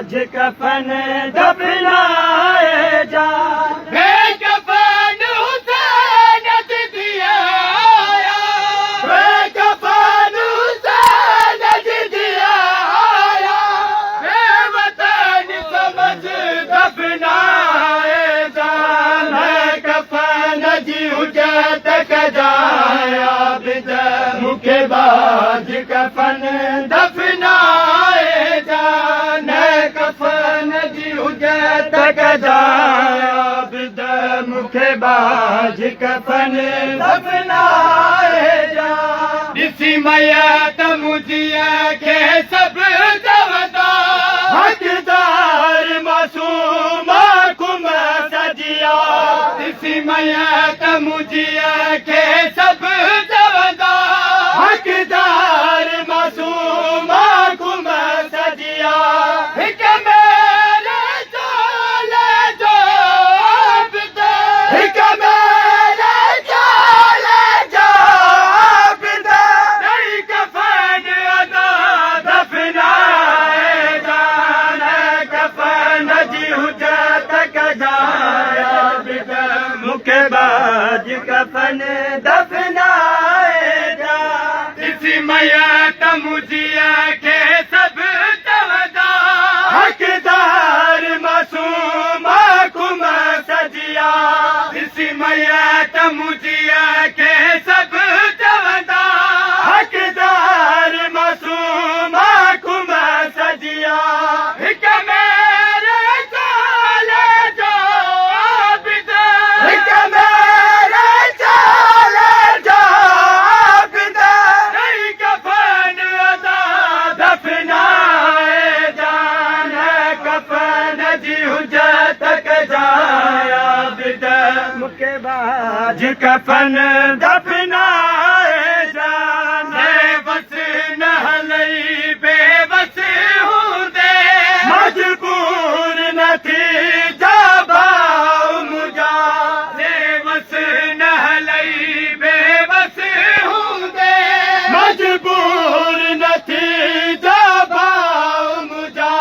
बाज कफन दफनाए जा बेकफन हुसैन दिया आया बेकफन हुसैन दिया आया बेवतन समझ दफनाए जा कफन जी हुजत कजाया बिद मुखे बाज कफन दफनाए जान कफन जी हुजत कजाया बिद मुखे बाज कफन दफनाए जा ॾिसी मयत मुझिया खे सभु चवंदा हक़दार मासूम कुम सजिया ॾिसी मयत मुझिया खे सभु चवंदा हक़दार मासूम कुम सजिया हिक मेरे चोले जो आबिद हिक मेरे चोले जो आबिद नई कफन अदा दफनाए जान कफन जी हुजत कजाया बिद मुखे बाज कफन दफनाए जा ॾिसी मयत मुझिया खे सभु चवंदा हक़दार मासूम कुम सजिया ॾिसी मयत मुझिया खे सभु चवंदा हक़दार मासूम कुम सजिया हिक मेरे चोले जो आबिद हिक मेरे चोले जो आबिद नई कफन अदा दफनाए जान कफन जी हुजत कजाया बिद मुखे बाज कफन दफनाए जान बस न हलई बेबस हूंदे मजबूर न थी जाबाऊ मुझा बस न हलई बेबस हूंदे मजबूर न थी जाबाऊ मुझा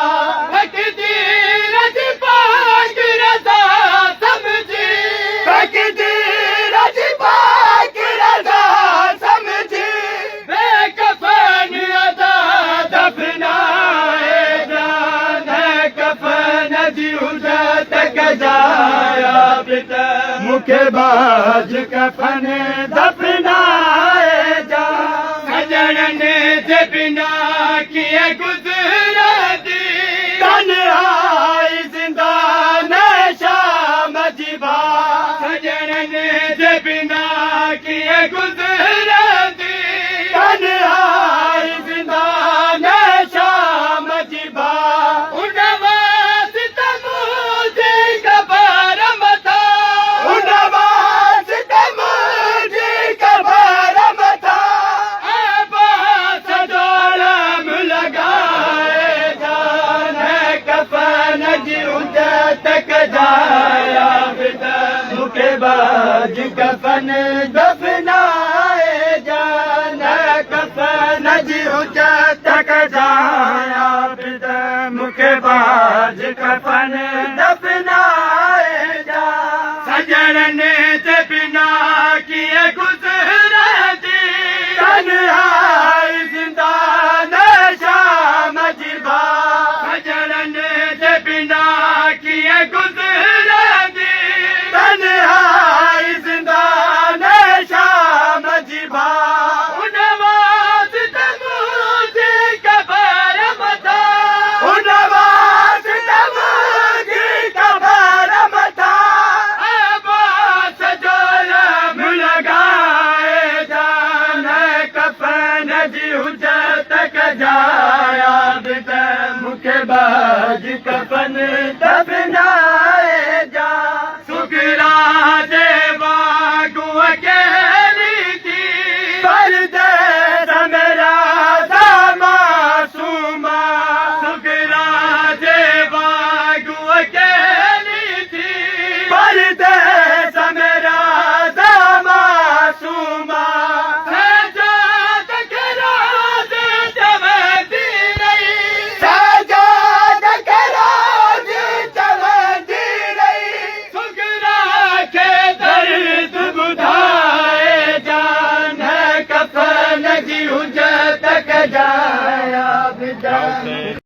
तकदीर जी पाक रज़ा समझी तकदीर जी पाक रज़ा समझी बेकफन अदा दफनाए जान कफन जी हुजत कजाया बिद मुखे बाज कफन दफनाए जा सजणनि जे बिना कीअं गुज़रंदी तन्हाई ज़िंदान शाम जी बात सजणनि जे बिना कीअं गुज़रंदी तन्हाई ज़िंदान शाम जी बात उन वास्ते मुंहिंजी क़बर मथा उन वास्ते मुंहिंजी क़बर मथा अब्बास जो अलम लगाए जान कफन जी हुजत कजाया बिद मुखे बाज कफन दफनाए जान कफन जी हुजत कजाया बिद मुखे बाज कफन दफनाए जा सजणनि जे बिना कीअं गुज़रंदी तन्हाई ज़िंदान शाम जी बात सजणनि जे बिना कीअं गुज़रंदी तन्हाई ज़िंदान शाम जी बात उन वास्ते मुंहिंजी क़बर मथा उन वास्ते मुंहिंजी क़बर मथा अब्बास जो अलम लगाए जान कफन जी हुजत कजाया बिद मुखे बाज कफन